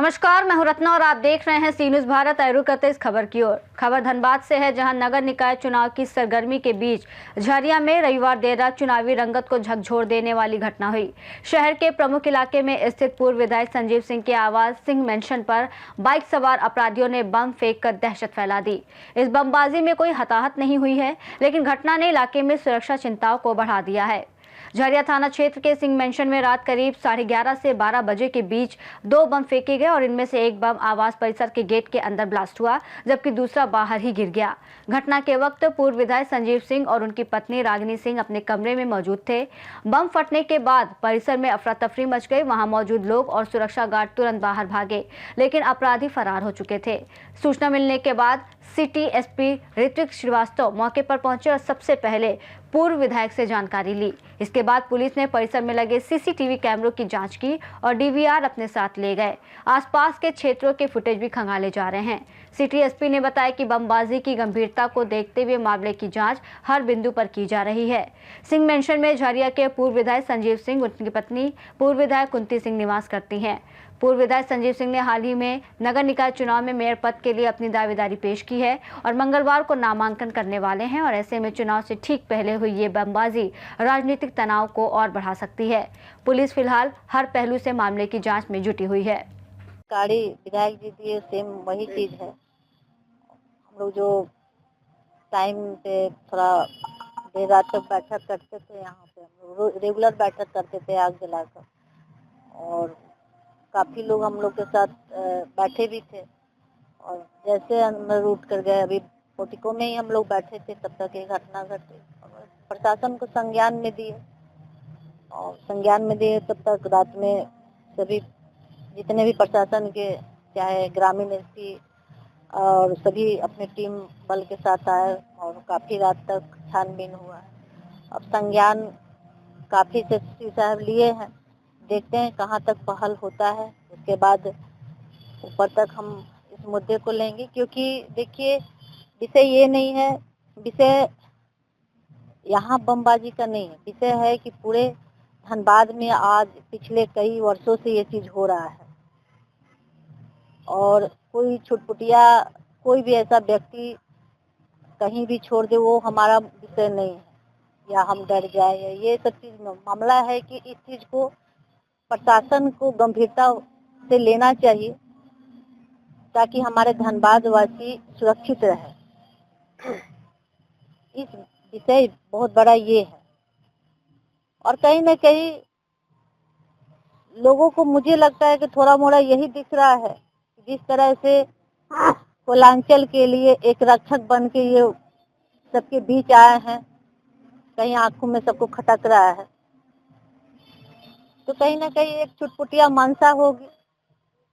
नमस्कार, मैं हूं रत्ना और आप देख रहे हैं सी न्यूज़ भारत। आए रुक करते इस खबर की ओर। खबर धनबाद से है, जहां नगर निकाय चुनाव की सरगर्मी के बीच झरिया में रविवार देर रात चुनावी रंगत को झकझोर देने वाली घटना हुई। शहर के प्रमुख इलाके में स्थित पूर्व विधायक संजीव सिंह के आवास सिंह मेंशन पर बाइक सवार अपराधियों ने बम फेंक कर दहशत फैला दी। इस बमबाजी में कोई हताहत नहीं हुई है, लेकिन घटना ने इलाके में सुरक्षा चिंताओं को बढ़ा दिया है। झरिया थाना क्षेत्र के सिंह मेंशन में रात करीब 11:30 से 12 बजे के बीच 2 बम फेंके गए और इनमें से एक बम आवास परिसर के गेट के अंदर ब्लास्ट हुआ, जबकि दूसरा बाहर ही गिर गया। घटना के वक्त पूर्व विधायक संजीव सिंह और उनकी पत्नी रागिनी सिंह अपने कमरे में मौजूद थे। बम फटने के बाद परिसर में अफरा तफरी मच गई। वहां मौजूद लोग और सुरक्षा गार्ड तुरंत बाहर भागे, लेकिन अपराधी फरार हो चुके थे। सूचना मिलने के बाद सिटी एसपी ऋत्विक श्रीवास्तव मौके पर पहुंचे और सबसे पहले पूर्व विधायक से जानकारी ली। इसके बाद पुलिस ने परिसर में लगे सीसीटीवी कैमरों की जांच की और डीवीआर अपने साथ ले गए। आसपास के क्षेत्रों के फुटेज भी खंगाले जा रहे हैं। सिटी एसपी ने बताया कि बमबाजी की गंभीरता को देखते हुए मामले की जांच हर बिंदु पर की जा रही है। सिंह मेंशन में झरिया के पूर्व विधायक संजीव सिंह, उनकी पत्नी पूर्व विधायक कुंती सिंह निवास करती हैं। पूर्व विधायक संजीव सिंह ने हाल ही में नगर निकाय चुनाव में मेयर पद के लिए अपनी दावेदारी पेश की है और मंगलवार को नामांकन करने वाले हैं। और ऐसे में चुनाव से ठीक पहले हुई ये बमबाजी राजनीतिक तनाव को और बढ़ा सकती है। पुलिस फिलहाल हर पहलू से मामले की जांच में जुटी हुई है। गाड़ी विधायक जी दिए सेम वही चीज है। हम लोग जो टाइम पे थोड़ा देर रात तक बैठक करते थे, यहाँ पे हम लोग रेगुलर बैठक करते थे आग जलाकर, और काफी लोग हम लोग के साथ बैठे भी थे। और जैसे अंदर उठ कर गए, अभी पोर्टिको में ही हम लोग बैठे थे, तब तक ये घटना घटी। प्रशासन को संज्ञान में दिए तब तक रात में सभी जितने भी प्रशासन के, चाहे ग्रामीण एसपी और सभी अपने टीम बल के साथ आए और काफी रात तक छानबीन हुआ। अब संज्ञान काफी सेक्रेटरी साहब लिए हैं, देखते हैं कहाँ तक पहल होता है। उसके बाद ऊपर तक हम इस मुद्दे को लेंगे, क्योंकि देखिए विषय ये नहीं है, विषय यहाँ बमबाजी का नहीं है, विषय है कि पूरे धनबाद में आज पिछले कई वर्षों से ये चीज हो रहा है। और कोई छुटपुटिया, कोई भी ऐसा व्यक्ति कहीं भी छोड़ दे, वो हमारा विषय नहीं है, या हम डर जाए, ये सब चीज मामला है कि इस चीज को प्रशासन को गंभीरता से लेना चाहिए, ताकि हमारे धनबाद वासी सुरक्षित रहे। इस विषय बहुत बड़ा ये है। और कहीं न कहीं लोगों को मुझे लगता है कि थोड़ा मोड़ा यही दिख रहा है, जिस तरह से कोलांचल के लिए एक रक्षक बन के ये सबके बीच आए हैं, कहीं आंखों में सबको खटक रहा है, तो कहीं ना कहीं एक छुटपुटिया मनसा होगी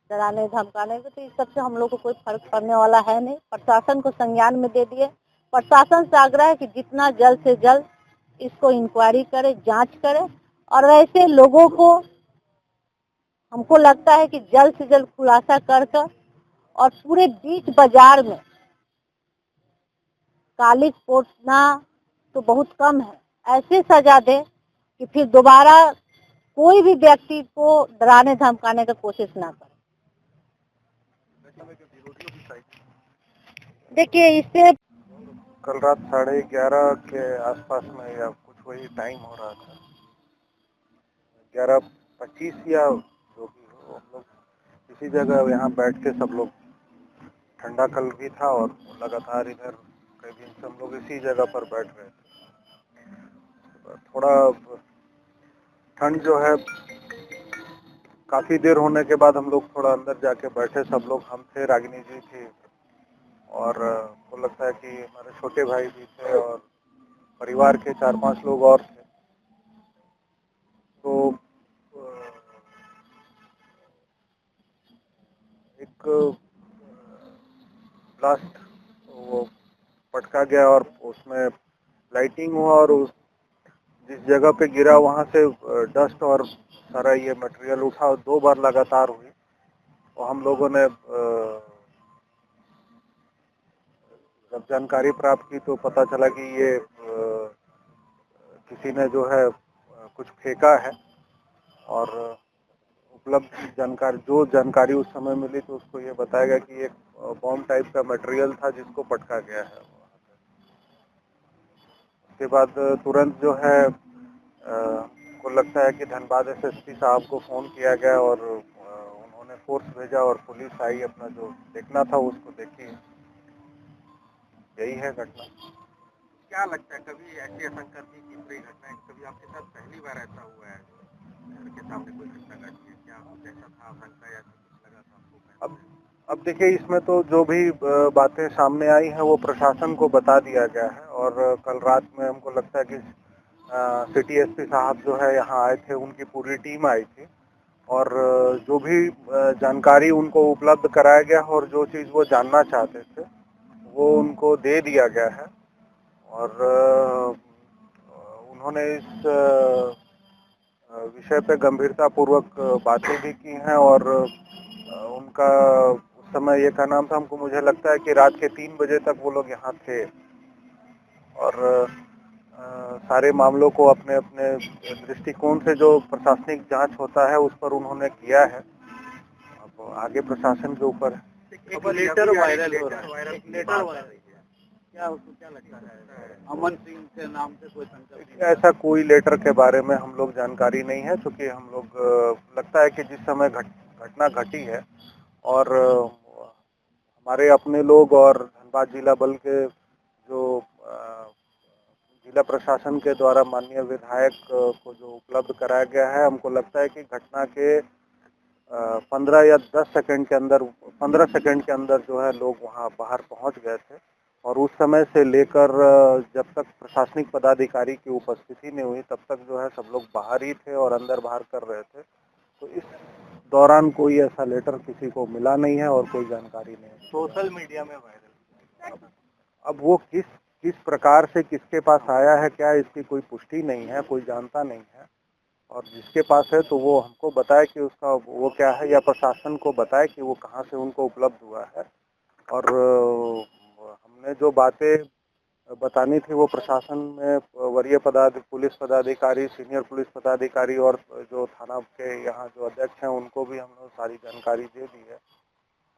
डराने धमकाने को। तो इस सबसे हम लोग को कोई फर्क पड़ने वाला है नहीं। प्रशासन को संज्ञान में दे दिए। प्रशासन से आग्रह है कि जितना जल्द से जल्द इसको इंक्वायरी करे, जांच करे, और ऐसे लोगों को हमको लगता है कि जल्द से जल्द खुलासा कर और पूरे बीच बाजार में काली पोतना तो बहुत कम है, ऐसे सजा दे कि फिर दोबारा कोई भी व्यक्ति को डराने धमकाने का कोशिश ना करे। देखिए इससे कल रात 11:30 के आसपास में, या कुछ वही टाइम हो रहा था, 11:25 या जो भी हो, हम लोग इसी जगह यहाँ बैठ के सब लोग, ठंडा कल भी था और लगातार इधर कई दिन से हम लोग इसी जगह पर बैठ रहे थे। थोड़ा ठंड जो है, काफी देर होने के बाद हम लोग थोड़ा अंदर जाके बैठे, सब लोग। हम थे, रागिनी जी थी, और को लगता है कि हमारे छोटे भाई भी थे, और परिवार के 4-5 लोग और थे। तो एक ब्लास्ट वो पटका गया और उसमें लाइटिंग हुआ, और उस जिस जगह पे गिरा वहां से डस्ट और सारा ये मटेरियल उठा, 2 बार लगातार हुई। और हम लोगों ने जब जानकारी प्राप्त की तो पता चला कि ये किसी ने जो है कुछ फेंका है, और उपलब्ध जानकारी उस समय मिली तो उसको ये बताया गया कि एक बॉम्ब टाइप का मटेरियल था जिसको पटका गया है। उसके बाद तुरंत जो है को लगता है कि धनबाद एसएसपी साहब को फ़ोन किया गया और उन्होंने फोर्स भेजा और पुलिस आई, अपना जो देखना था उसको देखी। यही है घटना। क्या लगता है कभी ऐसी आशंका थी कि कोई घटना कभी आपके साथ पहली बार ऐसा हुआ है घर के सामने कोई घटना घटी है? क्या कुछ ऐसा था आशंका या कुछ लगा था आपको? अब देखिए, इसमें तो जो भी बातें सामने आई हैं वो प्रशासन को बता दिया गया है और कल रात में हमको लगता है कि सिटी एसपी साहब जो है यहाँ आए थे, उनकी पूरी टीम आई थी और जो भी जानकारी उनको उपलब्ध कराया गया और जो चीज़ वो जानना चाहते थे वो उनको दे दिया गया है और उन्होंने इस विषय पे गंभीरतापूर्वक बातें भी की हैं और उनका उस समय ये क्या नाम था, मुझे लगता है कि रात के 3 बजे तक वो लोग यहाँ थे और सारे मामलों को अपने अपने दृष्टिकोण से जो प्रशासनिक जांच होता है उस पर उन्होंने किया है। अब आगे प्रशासन के ऊपर है। एक लेटर वायरल हो रहा है, क्या लगता है अमन सिंह के नाम से कोई संकल्प? ऐसा कोई लेटर के बारे में हम लोग जानकारी नहीं है, क्योंकि हम लोग लगता है कि जिस समय घटना घटी है और हमारे अपने लोग और धनबाद जिला बल के जो जिला प्रशासन के द्वारा माननीय विधायक को जो उपलब्ध कराया गया है, हमको लगता है कि घटना के 15 या 10 सेकंड के अंदर 15 सेकंड के अंदर जो है लोग वहां बाहर पहुंच गए थे और उस समय से लेकर जब तक प्रशासनिक पदाधिकारी की उपस्थिति नहीं हुई तब तक जो है सब लोग बाहर ही थे और अंदर बाहर कर रहे थे। तो इस दौरान कोई ऐसा लेटर किसी को मिला नहीं है और कोई जानकारी नहीं है। सोशल मीडिया में वायरल, अब वो किस प्रकार से किसके पास आया है क्या, इसकी कोई पुष्टि नहीं है, कोई जानता नहीं है और जिसके पास है तो वो हमको बताए कि उसका वो क्या है या प्रशासन को बताए कि वो कहाँ से उनको उपलब्ध हुआ है। और हमने जो बातें बतानी थी वो प्रशासन में वरीय पुलिस पदाधिकारी, सीनियर पुलिस पदाधिकारी और जो थाना के यहाँ जो अध्यक्ष हैं उनको भी हमने सारी जानकारी दे दी है।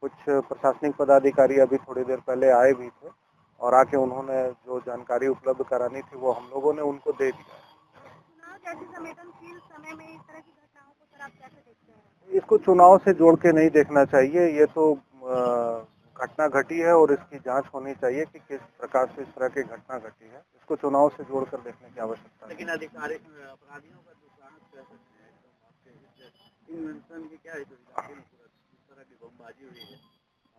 कुछ प्रशासनिक पदाधिकारी अभी थोड़ी देर पहले आए भी थे और आके उन्होंने जो जानकारी उपलब्ध करानी थी वो हम लोगों ने उनको दे दिया। संवेदनशील समय में इस तरह की घटनाओं को सर आप कैसे देखते हैं? इसको चुनाव से जोड़ के नहीं देखना चाहिए। ये तो घटना घटी है और इसकी जांच होनी चाहिए कि किस प्रकार से इस तरह की घटना घटी है। इसको चुनाव से जोड़कर देखने की आवश्यकता है। लेकिन अधिकारी अपराधियों का जो जांच कर सकते हैं, आपके इन्वेंशन की क्या है, इस तरह की बमबाजी हुई है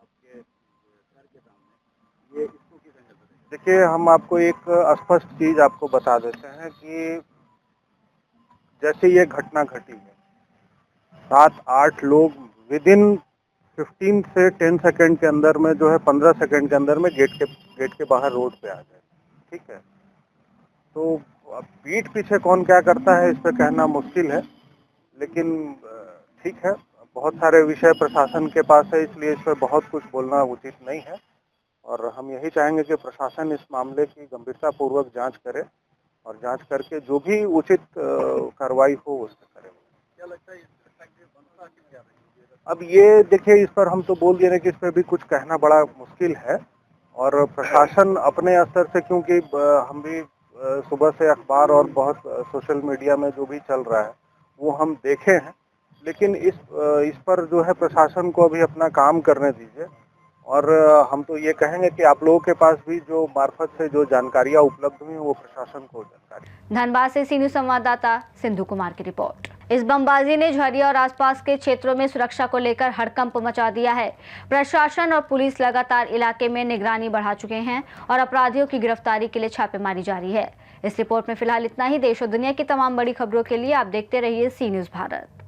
आपके घर के सामने, ये इसको किस एंगल से? देखिए, हम आपको एक स्पष्ट चीज आपको बता देते हैं कि जैसे ये घटना घटी है, 7-8 लोग विदिन 15 से 10 सेकंड के अंदर में जो है 15 सेकंड के अंदर में गेट के बाहर रोड पे आ गए। ठीक है, तो अब पीठ पीछे कौन क्या करता है इस पे कहना मुश्किल है, लेकिन ठीक है, बहुत सारे विषय प्रशासन के पास है, इसलिए इस पे बहुत कुछ बोलना उचित नहीं है और हम यही चाहेंगे कि प्रशासन इस मामले की गंभीरतापूर्वक जांच करे और जांच करके जो भी उचित कार्रवाई हो उस पर करे। क्या लगता है अब ये देखिए, इस पर हम तो बोल दे रहे हैं कि इस पर भी कुछ कहना बड़ा मुश्किल है और प्रशासन अपने स्तर से, क्योंकि हम भी सुबह से अखबार और बहुत सोशल मीडिया में जो भी चल रहा है वो हम देखे हैं, लेकिन इस पर जो है प्रशासन को अभी अपना काम करने दीजिए और हम तो ये कहेंगे कि आप लोगों के पास भी जो मार्फत से जो जानकारियां उपलब्ध हुई वो प्रशासन को जानकारी। धनबाद से सी न्यूज संवाददाता सिंधु कुमार की रिपोर्ट। इस बमबाजी ने झरिया और आसपास के क्षेत्रों में सुरक्षा को लेकर हड़कंप मचा दिया है। प्रशासन और पुलिस लगातार इलाके में निगरानी बढ़ा चुके हैं और अपराधियों की गिरफ्तारी के लिए छापेमारी जारी है। इस रिपोर्ट में फिलहाल इतना ही। देश और दुनिया की तमाम बड़ी खबरों के लिए आप देखते रहिए सी न्यूज भारत।